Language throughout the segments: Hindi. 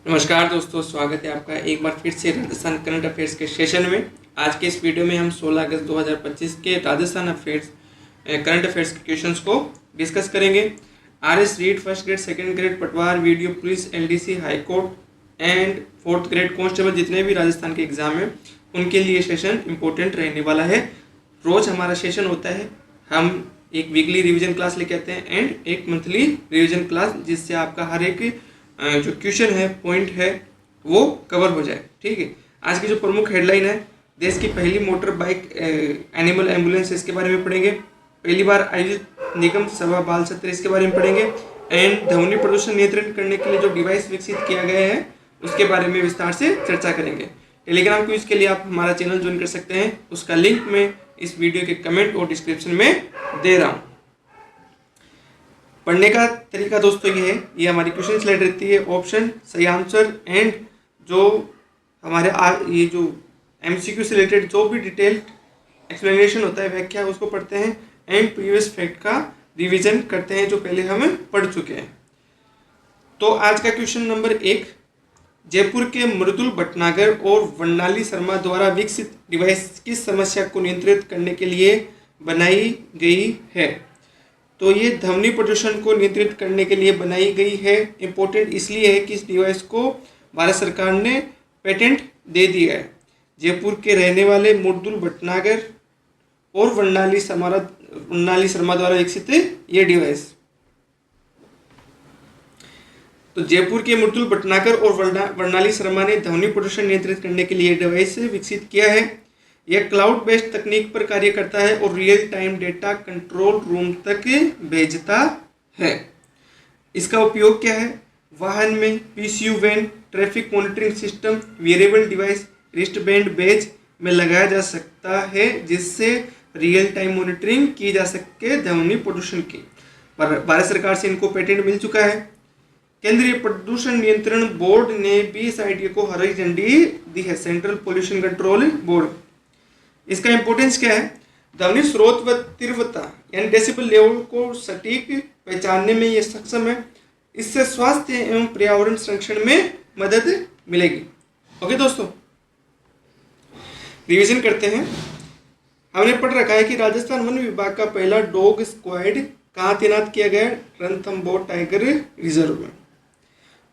नमस्कार दोस्तों, स्वागत है आपका एक बार फिर से राजस्थान करंट अफेयर्स के सेशन में। आज के इस वीडियो में हम 16 अगस्त 2025 के राजस्थान अफेयर्स करंट अफेयर्स के क्वेश्चंस को डिस्कस करेंगे। RS REET first grade, second grade, Patwar, VDO police, LDC, high court and fourth grade constable जितने भी राजस्थान के एग्जाम हैं उनके लिए सेशन इंपॉर्टेंट रहने वाला है। रोज़ हमारा सेशन होता है, हम एक वीकली रिवीजन क्लास लेके आते हैं एंड एक मंथली रिवीजन क्लास, जिससे आपका हर एक जो क्वेश्चन है, पॉइंट है, वो कवर हो जाए। ठीक है, आज की जो प्रमुख हेडलाइन है, देश की पहली मोटर बाइक एनिमल एम्बुलेंस, इसके बारे में पढ़ेंगे। पहली बार आयोजित निगम सभा बाल सत्र, इसके बारे में पढ़ेंगे। एंड ध्वनि प्रदूषण नियंत्रण करने के लिए जो डिवाइस विकसित किया गया है उसके बारे में विस्तार से चर्चा करेंगे। टेलीग्राम क्विज के लिए आप हमारा चैनल ज्वाइन कर सकते हैं, उसका लिंक मैं इस वीडियो के कमेंट और डिस्क्रिप्शन में दे रहा हूँ। पढ़ने का तरीका दोस्तों ये है, ये हमारी क्वेश्चन स्लाइड रहती है, ऑप्शन, सही आंसर एंड जो हमारे ये जो एमसीक्यू से रिलेटेड जो भी डिटेल्ड एक्सप्लेनेशन होता है, व्याख्या, उसको पढ़ते हैं एंड प्रीवियस फैक्ट का रिवीजन करते हैं जो पहले हम पढ़ चुके हैं। तो आज का क्वेश्चन नंबर 1, जयपुर के मृदुल भटनागर और वर्णाली शर्मा द्वारा विकसित डिवाइस किस समस्या को नियंत्रित करने के लिए बनाई गई है? तो ये ध्वनि प्रदूषण को नियंत्रित करने के लिए बनाई गई है। इम्पोर्टेंट इसलिए है कि इस डिवाइस को भारत सरकार ने पेटेंट दे दिया है। जयपुर के रहने वाले मृदुल भटनागर और वर्णाली शर्मा द्वारा विकसित ये डिवाइस। तो जयपुर के मृदुल भटनागर और वर्णाली शर्मा ने ध्वनि प्रदूषण नियंत्रित करने के लिए डिवाइस विकसित किया है। यह क्लाउड बेस्ड तकनीक पर कार्य करता है और real time data control room तक भेजता है। इसका उपयोग क्या है? वाहन में, PCU van, traffic monitoring system, variable device, wrist band badge में लगाया जा सकता है, जिससे रियल टाइम मॉनिटरिंग की जा सके ध्वनि प्रदूषण की। भारत सरकार से इनको पेटेंट मिल चुका है। केंद्रीय प्रदूषण नियंत्रण बोर्ड ने भी इस आइडिया को हरी झंडी दी है, सेंट्रल पोल्यूशन कंट्रोल बोर्ड। इसका इंपॉर्टेंस क्या है? ध्वनि स्रोत व तीव्रता यानी डेसिबल लेवल को सटीक पहचानने में ये सक्षम है। इससे स्वास्थ्य एवं पर्यावरण संरक्षण में मदद मिलेगी। ओके दोस्तों, रिवीजन करते हैं। हमने पढ़ रखा है कि राजस्थान वन विभाग का पहला डॉग स्क्वाड कहाँ तैनात किया गया? रणथंभौर टाइगर रिजर्व में।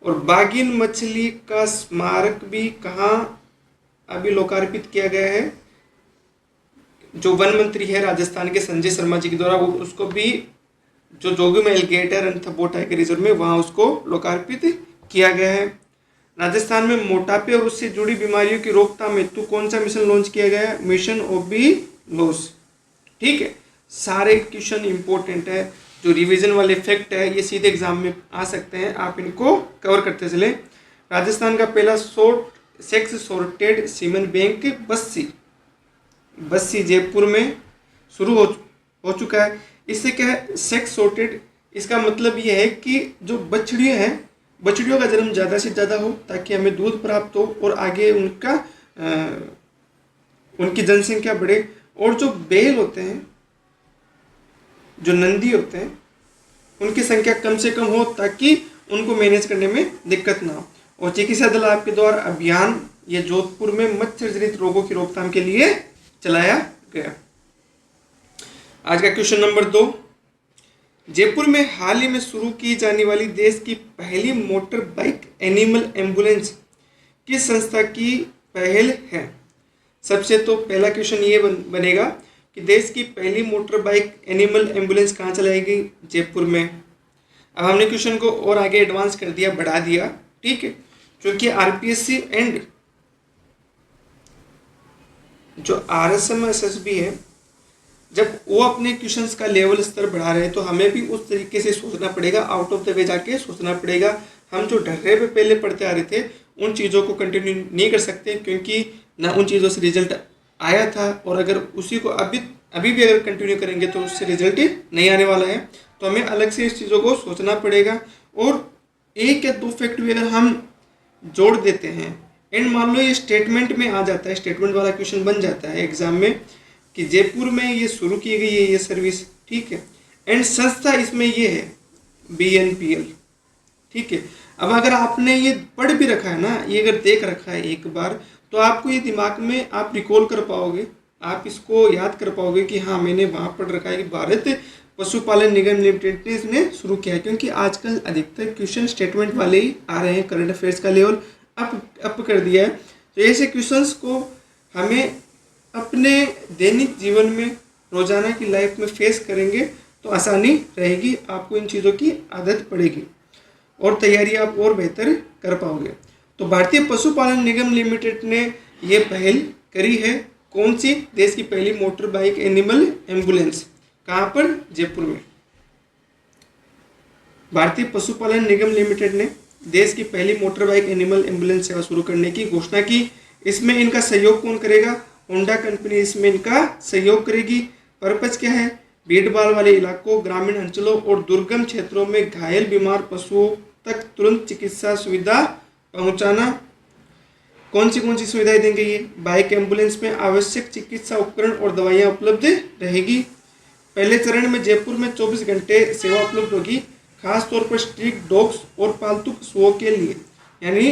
और बागिन मछली का स्मारक भी कहाँ अभी लोकार्पित किया गया है? जो वन मंत्री है राजस्थान के संजय शर्मा जी के द्वारा, वो उसको भी जो जोगी में एलिगेटर रणथंभौर टाइगर रिजर्व में, वहाँ उसको लोकार्पित किया गया है। राजस्थान में मोटापे और उससे जुड़ी बीमारियों की रोकथाम हेतु कौन सा मिशन लॉन्च किया गया है? मिशन ओबी लॉस। ठीक है, सारे क्वेश्चन इंपॉर्टेंट है। जो रिवीजन वाले फैक्ट है ये सीधे एग्जाम में आ सकते हैं, आप इनको कवर करते चले। राजस्थान का पहला sex sorted cement bank Bassi Jaipur में शुरू हो चुका है। इससे क्या है? सेक्स सॉर्टेड, इसका मतलब ये है कि जो बछड़ियाँ हैं, बछड़ियों का जन्म ज़्यादा से ज़्यादा हो ताकि हमें दूध प्राप्त हो और आगे उनकी जनसंख्या बढ़े। और जो बैल होते हैं, जो नंदी होते हैं, उनकी संख्या कम से कम हो ताकि उनको मैनेज करने में दिक्कत ना हो। और चिकित्सा दल आपके द्वारा अभियान ये जोधपुर में मच्छर जनित रोगों की रोकथाम के लिए चलाया गया। आज का क्वेश्चन नंबर 2, जयपुर में हाल ही में शुरू की जाने वाली देश की पहली मोटर बाइक एनिमल एम्बुलेंस किस संस्था की पहल है? सबसे तो पहला क्वेश्चन ये बनेगा कि देश की पहली मोटर बाइक एनिमल एम्बुलेंस कहाँ चलाई गई? जयपुर में। अब हमने क्वेश्चन को और आगे एडवांस कर दिया, बढ़ा दिया। ठीक है, क्योंकि आरपीएससी एंड जो आरएसएम एसएसबी है, जब वो अपने क्वेश्चंस का लेवल स्तर बढ़ा रहे हैं तो हमें भी उस तरीके से सोचना पड़ेगा, आउट ऑफ द वे जाके सोचना पड़ेगा। हम जो ढर्रे पे पहले पढ़ते आ रहे थे उन चीज़ों को कंटिन्यू नहीं कर सकते, क्योंकि ना उन चीज़ों से रिजल्ट आया था, और अगर उसी को अभी भी अगर कंटिन्यू करेंगे तो उससे रिजल्ट नहीं आने वाला है। तो हमें अलग से इस चीज़ों को सोचना पड़ेगा। और एक या दो फैक्ट भी अगर हम जोड़ देते हैं एंड मान लो ये स्टेटमेंट में आ जाता है, स्टेटमेंट वाला क्वेश्चन बन जाता है एग्जाम में कि जयपुर में ये शुरू की गई है ये सर्विस। ठीक है, एंड संस्था इसमें ये है BNPL। ठीक है। अब अगर आपने ये पढ़ भी रखा है ना, ये अगर देख रखा है एक बार, तो आपको ये दिमाग में आप रिकॉल कर पाओगे, आप इसको याद कर पाओगे कि हाँ मैंने वहाँ पढ़ रखा है कि भारत पशुपालन निगम लिमिटेड ने इसने शुरू किया है। क्योंकि आजकल अधिकतर क्वेश्चन स्टेटमेंट वाले ही आ रहे हैं, करंट अफेयर्स का लेवल अप कर दिया है। तो ऐसे क्वेश्चंस को हमें अपने दैनिक जीवन में, रोजाना की लाइफ में फेस करेंगे तो आसानी रहेगी, आपको इन चीज़ों की आदत पड़ेगी और तैयारी आप और बेहतर कर पाओगे। तो भारतीय पशुपालन निगम लिमिटेड ने ये पहल करी है। कौन सी? देश की पहली मोटर बाइक एनिमल एम्बुलेंस। कहाँ पर? जयपुर में। भारतीय पशुपालन निगम लिमिटेड ने देश की पहली मोटर बाइक एनिमल एम्बुलेंस सेवा शुरू करने की घोषणा की। इसमें इनका सहयोग कौन करेगा? होंडा कंपनी इसमें इनका सहयोग करेगी। पर्पज क्या है? भीड़ भाड़ वाले इलाकों, ग्रामीण अंचलों और दुर्गम क्षेत्रों में घायल बीमार पशुओं तक तुरंत चिकित्सा सुविधा पहुंचाना। कौन सी सुविधाएं देंगे ये? बाइक एम्बुलेंस में आवश्यक चिकित्सा उपकरण और दवाइयां उपलब्ध रहेगी। पहले चरण में जयपुर में 24 घंटे सेवा उपलब्ध होगी, खासतौर पर स्ट्रीट डॉग्स और पालतू पशुओं के लिए, यानी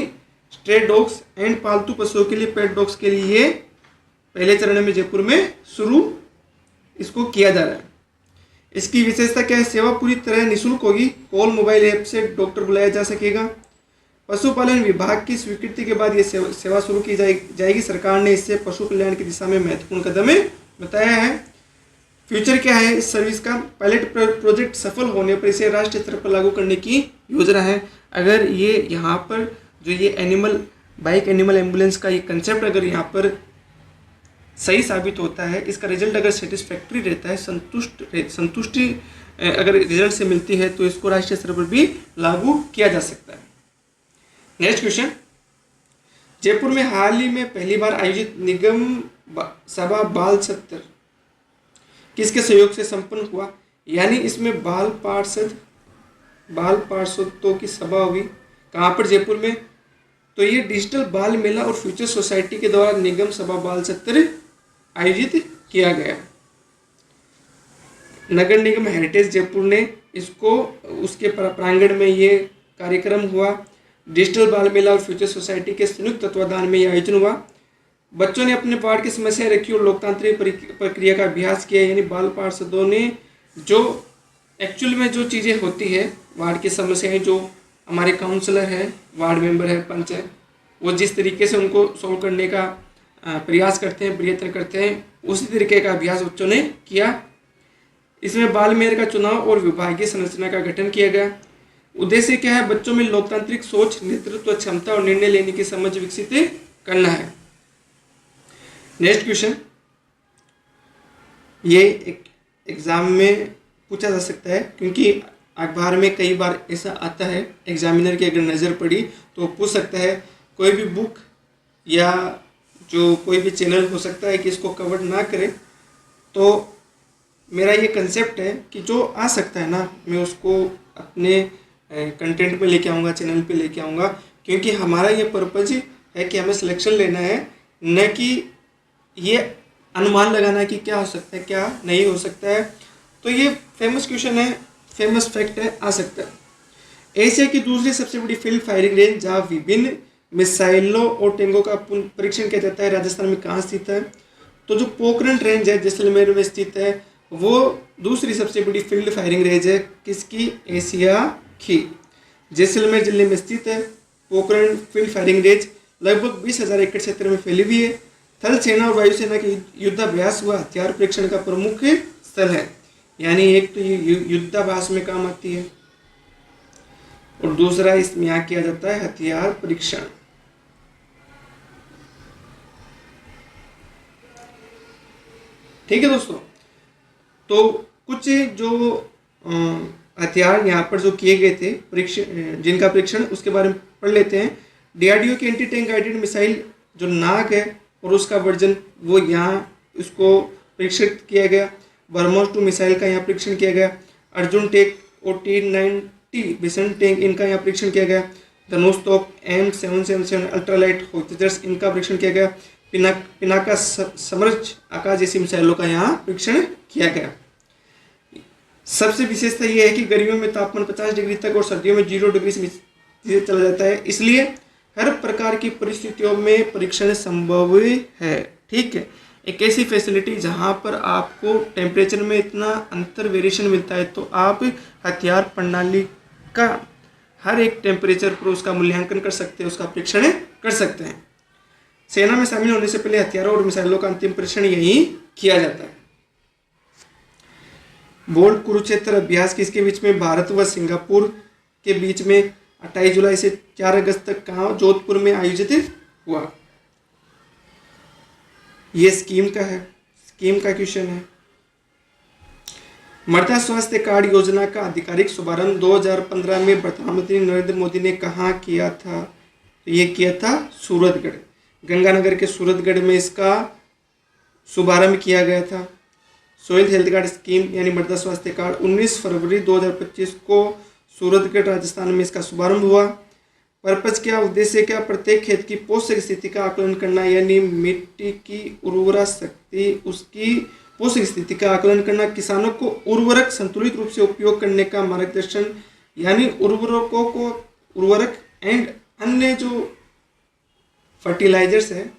स्ट्रे डॉग्स एंड पालतू पशुओं के लिए, पेट डॉग्स के लिए पहले चरण में जयपुर में शुरू इसको किया जा रहा है। इसकी विशेषता क्या है? सेवा पूरी तरह निःशुल्क होगी, कॉल मोबाइल ऐप से डॉक्टर बुलाया जा सकेगा। पशुपालन विभाग की स्वीकृति के बाद ये सेवा शुरू की जाएगी। सरकार ने इससे पशु कल्याण की दिशा में महत्वपूर्ण कदम बताया है। फ्यूचर क्या है इस सर्विस का? पायलट प्रोजेक्ट सफल होने पर इसे राष्ट्रीय स्तर पर लागू करने की योजना है। अगर ये यहाँ पर जो ये एनिमल एम्बुलेंस का ये कंसेप्ट अगर यहाँ पर सही साबित होता है, इसका रिजल्ट अगर सेटिस्फैक्ट्री रहता है, संतुष्टि अगर रिजल्ट से मिलती है, तो इसको राष्ट्रीय स्तर पर भी लागू किया जा सकता है। नेक्स्ट क्वेश्चन, जयपुर में हाल ही में पहली बार आयोजित निगम सभा बाल सत्र किसके सहयोग से संपन्न हुआ? यानी इसमें बाल पार्षदों की सभा हुई। कहाँ पर? जयपुर में। तो ये डिजिटल बाल मेला और फ्यूचर सोसाइटी के द्वारा निगम सभा बाल सत्र आयोजित किया गया। नगर निगम हेरिटेज जयपुर ने इसको उसके प्रांगण में ये कार्यक्रम हुआ। डिजिटल बाल मेला और फ्यूचर सोसाइटी के संयुक्त तत्वाधान में यह आयोजन हुआ। बच्चों ने अपने वार्ड की समस्याएं रखी और लोकतांत्रिक प्रक्रिया का अभ्यास किया। यानी बाल पार्षदों ने जो एक्चुअल में जो चीज़ें होती है, वार्ड की समस्याएं, जो हमारे काउंसलर है, वार्ड मेंबर है, पंच है, वो जिस तरीके से उनको सॉल्व करने का प्रयास करते हैं, प्रयत्न करते हैं, उसी तरीके का अभ्यास बच्चों ने किया। इसमें बाल मेयर का चुनाव और विभागीय संरचना का गठन किया गया। उद्देश्य क्या है? बच्चों में लोकतांत्रिक सोच, नेतृत्व क्षमता और निर्णय लेने की समझ विकसित करना है। नेक्स्ट क्वेश्चन, ये एक एग्जाम में पूछा जा सकता है, क्योंकि अखबार में कई बार ऐसा आता है, एग्जामिनर की अगर नज़र पड़ी तो पूछ सकता है। कोई भी बुक या जो कोई भी चैनल हो सकता है कि इसको कवर ना करे, तो मेरा ये कंसेप्ट है कि जो आ सकता है ना, मैं उसको अपने कंटेंट में लेके आऊँगा, चैनल पे लेके आऊँगा, क्योंकि हमारा ये पर्पज है कि हमें सिलेक्शन लेना है, न कि ये अनुमान लगाना कि क्या हो सकता है, क्या नहीं हो सकता है। तो ये फेमस क्वेश्चन है, फेमस फैक्ट है, आ सकता है। एशिया की दूसरी सबसे बड़ी फील्ड फायरिंग रेंज जहाँ विभिन्न मिसाइलों और टैंकों का परीक्षण किया जाता है, राजस्थान में कहाँ स्थित है? तो जो पोखरण रेंज है, जैसलमेर में स्थित है, वो दूसरी सबसे बड़ी फील्ड फायरिंग रेंज है। किसकी? एशिया की। जैसलमेर जिले में स्थित है पोखरण फील्ड फायरिंग रेंज। लगभग 20,000 एकड़ क्षेत्र में फैली हुई है। थल सेना और वायुसेना के युद्धाभ्यास व हथियार परीक्षण का प्रमुख स्थल है। यानी एक तो ये युद्धाभ्यास में काम आती है और दूसरा इसमें यहाँ किया जाता है हथियार परीक्षण। ठीक है दोस्तों, तो कुछ जो हथियार यहाँ पर जो किए गए थे परीक्षण, जिनका परीक्षण, उसके बारे में पढ़ लेते हैं। डीआरडीओ की एंटी टैंक गाइडेड मिसाइल जो नाग है और उसका वर्जन, वो यहाँ उसको परीक्षित किया गया। ब्रह्मोस 2 मिसाइल का यहाँ परीक्षण किया गया। अर्जुन टैंक और T-90 मिशन टैंक, इनका यहाँ परीक्षण किया गया। धनुष तोप M777 अल्ट्रालाइट होवित्जर्स, इनका परीक्षण किया गया। पिनाका समर्ज आकाश जैसी मिसाइलों का यहाँ परीक्षण किया गया। सबसे विशेषता यह है कि गर्मियों में तापमान 50 डिग्री तक और सर्दियों में 0 डिग्री चला जाता है। इसलिए हर प्रकार की परिस्थितियों में परीक्षण संभव है। ठीक है, एक ऐसी फैसिलिटी जहां पर आपको टेम्परेचर में इतना अंतर वेरिएशन मिलता है, तो आप हथियार प्रणाली का हर एक टेम्परेचर पर उसका मूल्यांकन कर सकते हैं, उसका परीक्षण कर सकते हैं। सेना में शामिल होने से पहले हथियारों और मिसाइलों का अंतिम परीक्षण यही किया जाता है। बोल्ट कुरुक्षेत्र अभ्यास किसके बीच में? भारत व सिंगापुर के बीच में 28 जुलाई से 4 अगस्त तक कहाँ? जोधपुर में आयोजित हुआ। ये स्कीम का है, स्कीम का क्वेश्चन है। मृदा स्वास्थ्य कार्ड योजना का आधिकारिक शुभारंभ 2015 में प्रधानमंत्री नरेंद्र मोदी ने कहाँ किया था? तो ये किया था सूरतगढ़, गंगानगर के सूरतगढ़ में इसका शुभारंभ किया गया था। सोइल हेल्थ कार्ड स्कीम यानी मृदा स्वास्थ्य कार्ड 19 फरवरी 2025 को सूरतगढ़ राजस्थान में इसका शुभारंभ हुआ। पर्पज क्या, उद्देश्य क्या? प्रत्येक खेत की पोषक स्थिति का आकलन करना, यानी मिट्टी की उर्वरा शक्ति, उसकी पोषक स्थिति का आकलन करना, किसानों को उर्वरक संतुलित रूप से उपयोग करने का मार्गदर्शन, यानी उर्वरकों को, उर्वरक एंड अन्य जो फर्टिलाइजर्स है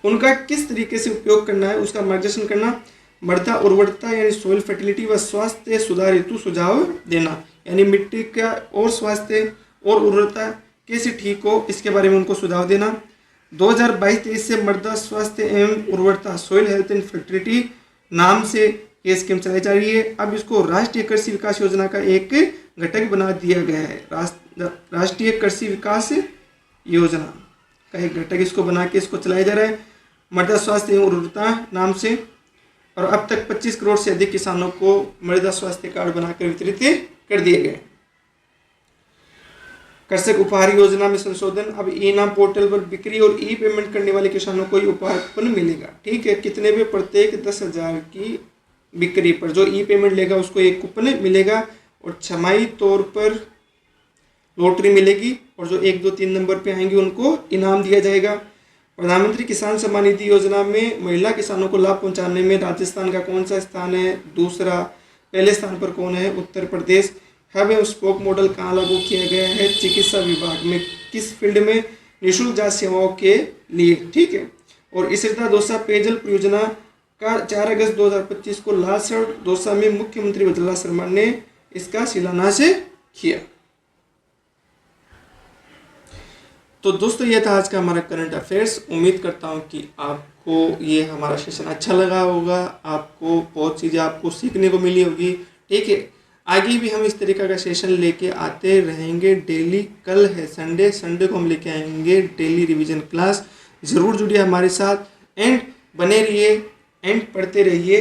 उनका किस तरीके से उपयोग करना है उसका मार्गदर्शन करना। मृदा उर्वरता यानी सोइल फर्टिलिटी व स्वास्थ्य सुधार हेतु सुझाव देना, यानी मिट्टी का और स्वास्थ्य और उर्वरता कैसे ठीक हो इसके बारे में उनको सुझाव देना। 2022-23 से मृदा स्वास्थ्य एवं उर्वरता सोइल हेल्थ एंड फर्टिलिटी नाम से ये स्कीम चलाई जा रही है। अब इसको राष्ट्रीय कृषि विकास योजना का एक घटक बना दिया गया है। राष्ट्रीय कृषि विकास योजना का एक घटक इसको बना के इसको चलाया जा रहा है मृदा स्वास्थ्य एवं उर्वरता नाम से। और अब तक 25 करोड़ से अधिक किसानों को मृदा स्वास्थ्य कार्ड बनाकर वितरित कर दिए गए। कृषक उपहार योजना में संशोधन, अब ई नाम पोर्टल पर बिक्री और ई पेमेंट करने वाले किसानों को उपहार कूपन मिलेगा। ठीक है, कितने में? प्रत्येक 10,000 की बिक्री पर जो ई पेमेंट लेगा उसको एक कूपन मिलेगा और छमाही तौर पर लॉटरी मिलेगी और जो 1, 2, 3 नंबर पे आएंगे उनको इनाम दिया जाएगा। प्रधानमंत्री किसान सम्मान निधि योजना में महिला किसानों को लाभ पहुंचाने में राजस्थान का कौन सा स्थान है? दूसरा। पहले स्थान पर कौन है? उत्तर प्रदेश। हब एवं स्पोक मॉडल कहाँ लागू किया गया है? चिकित्सा विभाग में। किस फील्ड में? निःशुल्क जांच सेवाओं के लिए। ठीक है, और इसरता दौसा पेयजल परियोजना का 4 अगस्त 2025 को लालसर दौसा में मुख्यमंत्री बदला शर्मा ने इसका शिलान्यास किया। तो दोस्तों ये था आज का हमारा करंट अफेयर्स। उम्मीद करता हूँ कि आपको ये हमारा सेशन अच्छा लगा होगा, आपको बहुत चीज़ें आपको सीखने को मिली होगी। ठीक है, आगे भी हम इस तरीके का सेशन लेके आते रहेंगे डेली। कल है संडे को हम लेके आएंगे डेली रिवीजन क्लास। ज़रूर जुड़िए हमारे साथ एंड बने रहिए एंड पढ़ते रहिए।